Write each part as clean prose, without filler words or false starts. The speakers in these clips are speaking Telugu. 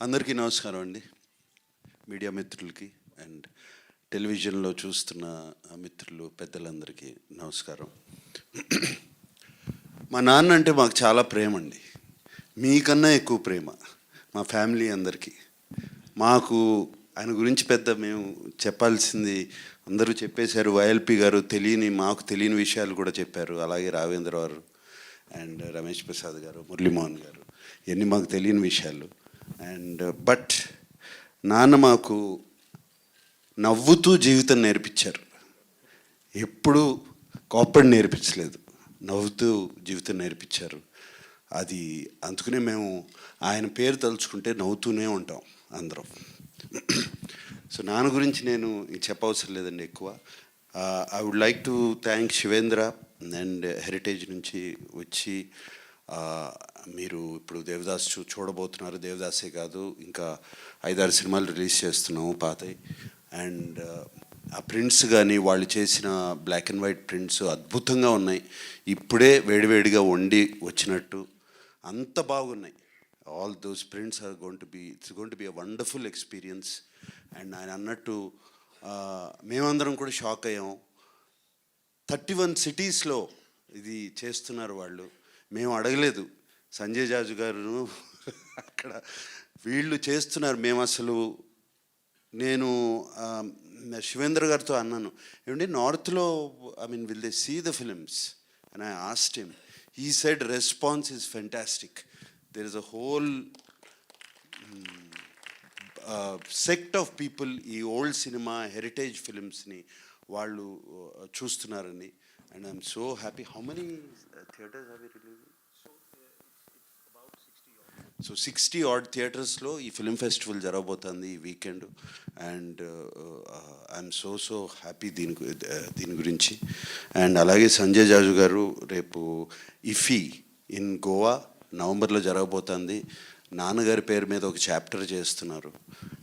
అందరికీ నమస్కారం అండి. మీడియా మిత్రులకి అండ్ టెలివిజన్లో చూస్తున్న మిత్రులు పెద్దలందరికీ నమస్కారం. మా నాన్న అంటే మాకు చాలా ప్రేమ అండి, మీకన్నా ఎక్కువ ప్రేమ మా ఫ్యామిలీ అందరికీ. మాకు ఆయన గురించి పెద్ద మేము చెప్పాల్సింది అందరూ చెప్పేశారు. వైఎల్పి గారు మాకు తెలియని విషయాలు కూడా చెప్పారు. అలాగే రాఘవేంద్ర గారు అండ్ రమేష్ ప్రసాద్ గారు, మురళీమోహన్ గారు, ఇవన్నీ మాకు తెలియని విషయాలు. అండ్ బట్ నాన్న మాకు నవ్వుతూ జీవితం నేర్పించారు. ఎప్పుడు కోప్పడి నేర్పించలేదు, నవ్వుతూ జీవితం నేర్పించారు. అది అందుకనే మేము ఆయన పేరు తలుచుకుంటే నవ్వుతూనే ఉంటాం అందరం. సో నాన్న గురించి నేను చెప్పవసరం లేదండి ఎక్కువ. I would like to thank Shivendra and Heritage నుంచి వచ్చి మీరు ఇప్పుడు దేవదాస్ చూడబోతున్నారు. దేవదాసే కాదు, ఇంకా 5-6 సినిమాలు రిలీజ్ చేస్తున్నాము పాతవి. అండ్ ఆ ప్రింట్స్ కానీ వాళ్ళు చేసిన బ్లాక్ అండ్ వైట్ ప్రింట్స్ అద్భుతంగా ఉన్నాయి. ఇప్పుడే వేడివేడిగా వండి వచ్చినట్టు అంత బాగున్నాయి. All those prints are it's going to be a wonderful experience. And ఆయన అన్నట్టు మేమందరం కూడా షాక్ అయ్యాం. 31 సిటీస్లో ఇది చేస్తున్నారు వాళ్ళు. మేము అడగలేదు. సంజయ్ జాజు గారు అక్కడ వీళ్ళు చేస్తున్నారు. మేము అసలు నేను శివేంద్ర గారితో అన్నాను, ఏమంటే నార్త్లో will they see the films and I asked him. He said response is fantastic. There is a whole sect of people ఈ ఓల్డ్ సినిమా హెరిటేజ్ ఫిలిమ్స్ని వాళ్ళు చూస్తున్నారని. And I'm so happy. How many theatres are we releasing? So 60 odd థియేటర్స్లో ఈ ఫిలిం ఫెస్టివల్ జరగబోతుంది ఈ weekend. And I'm so happy దీని గురించి. అండ్ అలాగే సంజయ్ జాజు గారు రేపు ఇఫీ ఇన్ గోవా నవంబర్లో జరగబోతుంది. నాన్నగారి పేరు మీద ఒక చాప్టర్ చేస్తున్నారు.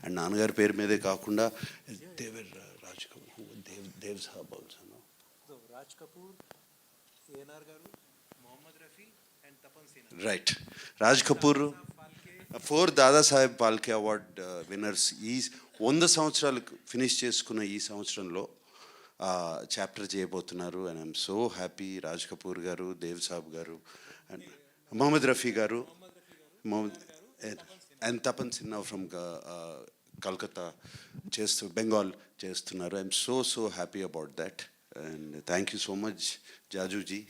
అండ్ నాన్నగారి పేరు మీదే కాకుండా రాజ్ కపూర్, దేవ్ సాబ్ ఆల్సో, రాజ్ కపూర్, ఏఎన్ఆర్ గారు, Mohammed Rafi and Tapan Sinha. Right. Raj Kapoor 4 Dadasaheb Phalke award winners. ఈ 100 సంవత్సరాలు ఫినిష్ చేసుకున్న ఈ సంవత్సరంలో చాప్టర్ చేయబోతున్నారు. And I'm so happy. Raj Kapoor గారు, దేవ్ సాబ్ గారు అండ్ మొహమ్మద్ రఫీ గారు అండ్ తపన్ సిన్హా ఫ్రమ్ కల్కత్తా బెంగాల్ చేస్తున్నారు. I'm so happy about that. And thank you so much Jajuji.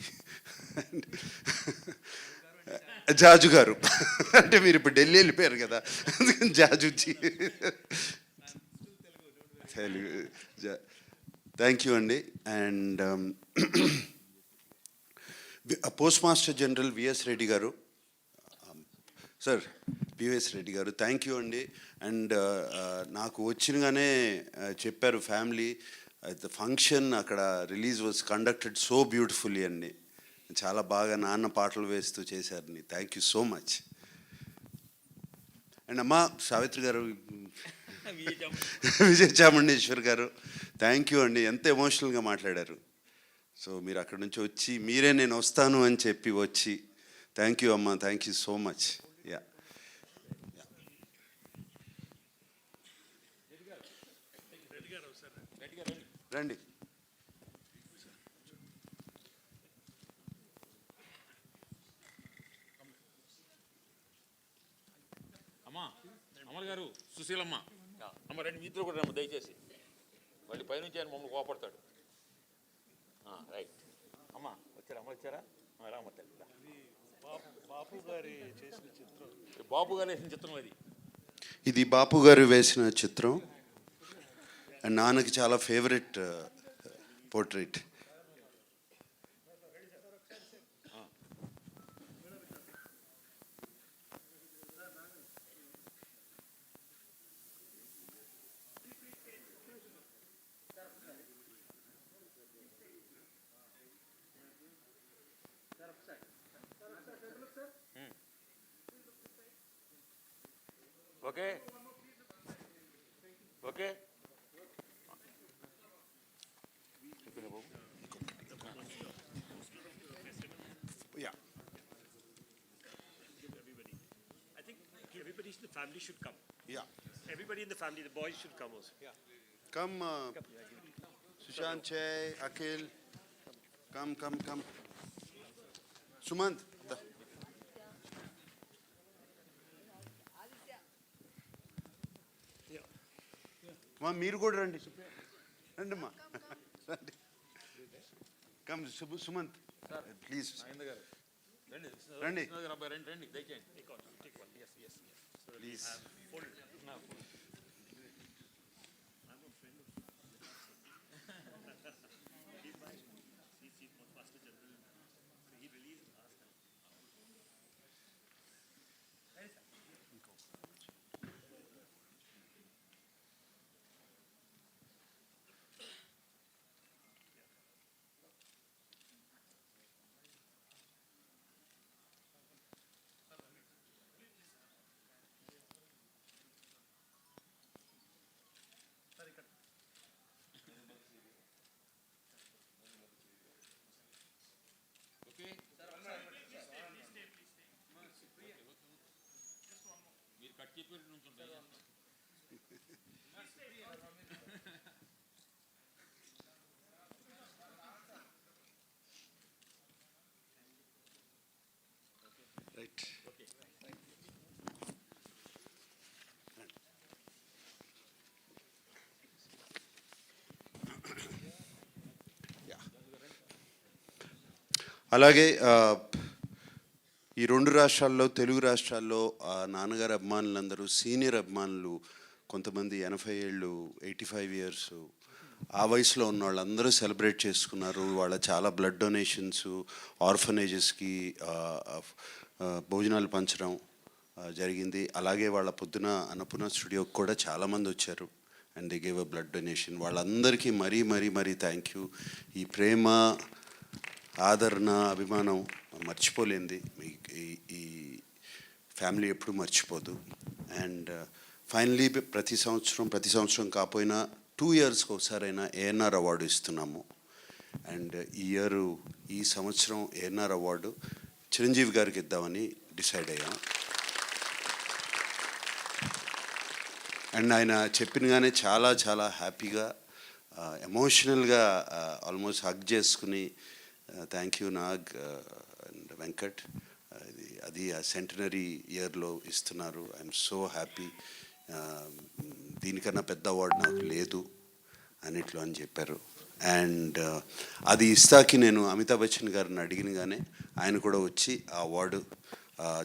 Jaju గారు అంటే మీరు ఇప్పుడు ఢిల్లీ వెళ్ళిపోయారు కదా, అందుకని జాజుజీ. తెలుగు థ్యాంక్ యూ అండి. And post master general VS Reddy గారు, సార్ విఎస్ రెడ్డి గారు థ్యాంక్ యూ అండి. అండ్ నాకు వచ్చినగానే చెప్పారు ఫ్యామిలీ ద ఫంక్షన్ అక్కడ release was conducted so beautifully అండి. చాలా బాగా నాన్న పాటలు వేస్తూ చేశారని. Thank you so much. And అమ్మ సావిత్రి గారు, విజయ చాముండేశ్వర్ గారు థ్యాంక్ యూ అండి. ఎంత ఎమోషనల్గా మాట్లాడారు. సో మీరు అక్కడి నుంచి వచ్చి మీరే నేను వస్తాను అని చెప్పి వచ్చి థ్యాంక్ యూ అమ్మ, thank you so much. Yeah రండి. అమల్ గారు, సుశీలమ్మ అమ్మ రండి, మీ ఇద్దరు కూడా రమ్మ దయచేసి. మళ్ళీ పైనుంచి ఆయన మమ్మల్ని కోపడతాడు. రైట్ అమ్మ వచ్చారా? అమ్మ వచ్చారా? రామ్మ తల్లి. బాపు గారు చేసిన చిత్రం, బాపు గారు వేసిన చిత్రం అది. ఇది బాపు గారు వేసిన చిత్రం. అండ్ నాన్నకి చాలా favourite portrait. Okay okay family should come. Yeah. Everybody in the family, the boys should come also. Yeah. Come, Sushant, Chay, Akhil. Come. Sumant. మా మీరు కూడా రండి రండమ్మా రండి కమ్ సుమంత్ ప్లీజ్ గారు రండి రండి. గారు అబ్బాయి రండి రండి దయచేయండి Take one. Yes. So that we please have full. He's my chief postmaster general. So he released last time. Okay మీరు కట్ చెప్పి నుంచి ఉంటాయి రైట్ అలాగే ఈ రెండు రాష్ట్రాల్లో తెలుగు రాష్ట్రాల్లో నాన్నగారు అభిమానులందరూ సీనియర్ అభిమానులు కొంతమంది 80 ఏళ్ళు 85 ఇయర్స్ ఆ వయసులో ఉన్న వాళ్ళందరూ సెలబ్రేట్ చేసుకున్నారు. వాళ్ళ చాలా బ్లడ్ డొనేషన్స్ ఆర్ఫనేజెస్కి భోజనాలు పంచడం జరిగింది. అలాగే వాళ్ళ పొద్దున అన్నపూర్ణ స్టూడియోకి కూడా చాలామంది వచ్చారు and they gave a blood donation. వాళ్ళందరికీ మరీ థ్యాంక్ యూ. ఈ ప్రేమ ఆదరణ అభిమానం మర్చిపోలేంది. ఈ ఫ్యామిలీ ఎప్పుడు మర్చిపోదు. అండ్ ఫైనలీ ప్రతి సంవత్సరం కాకపోయినా 2 ఇయర్స్కి ఒకసారైనా ఏఎన్ఆర్ అవార్డు ఇస్తున్నాము. అండ్ ఈ సంవత్సరం ఏఎన్ఆర్ అవార్డు చిరంజీవి గారికి ఇద్దామని డిసైడ్ అయ్యాం. అండ్ ఆయన చెప్పినగానే చాలా హ్యాపీగా ఎమోషనల్గా ఆల్మోస్ట్ హగ్ చేసుకుని thank you Nag and Venkat, అది ఆ సెంటనరీ ఇయర్లో ఇస్తున్నారు. I'm so happy. దీనికన్నా పెద్ద అవార్డు నాకు లేదు అన్నిట్లో అని చెప్పారు. అండ్ అది ఇస్తాకి నేను అమితాబ్ బచ్చన్ గారిని అడిగినగానే ఆయన కూడా వచ్చి ఆ అవార్డు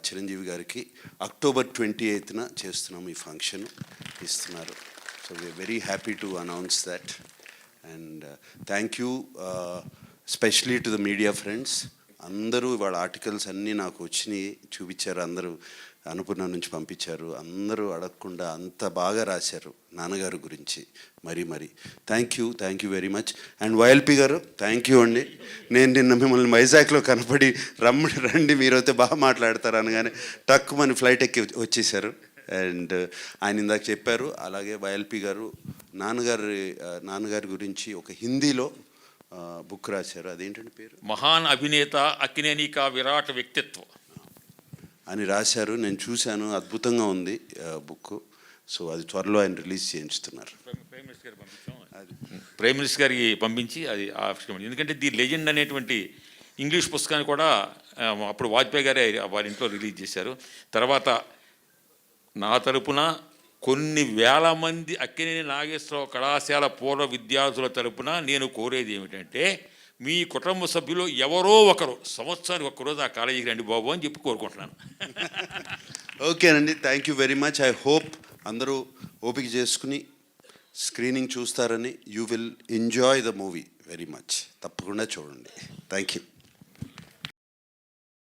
చిరంజీవి గారికి October 28th చేస్తున్నాము ఈ ఫంక్షన్ ఇస్తున్నారు. So we are very happy to announce that. And thank you specially to the media friends. అందరూ వాళ్ళ ఆర్టికల్స్ అన్నీ నాకు వచ్చినాయి, చూపించారు. అందరూ అనుపూర్ణ నుంచి పంపించారు. అందరూ అడగకుండా అంత బాగా రాశారు నాన్నగారు గురించి. మరీ thank you very much. And YLP గారు థ్యాంక్ యూ అండి. నేను నిన్న మిమ్మల్ని వైజాగ్లో కనపడి రండి మీరైతే బాగా మాట్లాడతారు అనగానే టక్కుమని ఫ్లైట్ ఎక్కి వచ్చేసారు. అండ్ ఆయన ఇందాక చెప్పారు. అలాగే వైఎల్పి గారు నాన్నగారి గురించి ఒక హిందీలో బుక్ రాశారు. అదేంటంటే పేరు మహాన్ అభినేత అక్కినేని కా విరాట్ వ్యక్తిత్వం అని రాశారు. నేను చూశాను, అద్భుతంగా ఉంది బుక్. సో అది త్వరలో ఆయన రిలీజ్ చేయించుతున్నారు. ప్రైమ్ మినిస్టర్ గారికి పంపించి అది ఆవిష్కరణ. ఎందుకంటే ది లెజెండ్ అనేటువంటి ఇంగ్లీష్ పుస్తకాన్ని కూడా అప్పుడు వాజ్పేయి గారే వారి ఇంట్లో రిలీజ్ చేశారు. తర్వాత నా తరపున కొన్ని వేల మంది అక్కినేని నాగేశ్వరరావు కళాశాల పూర్వ విద్యార్థుల తరపున నేను కోరేది ఏమిటంటే, మీ కుటుంబ సభ్యులు ఎవరో ఒకరు సంవత్సరానికి ఒక్కరోజు ఆ కాలేజీకి రండి బాబు అని చెప్పి కోరుకుంటున్నాను. ఓకేనండి, thank you very much. I hope అందరూ ఓపిక చేసుకుని స్క్రీనింగ్ చూస్తారని. You will enjoy the movie very much. తప్పకుండా చూడండి. Thank you.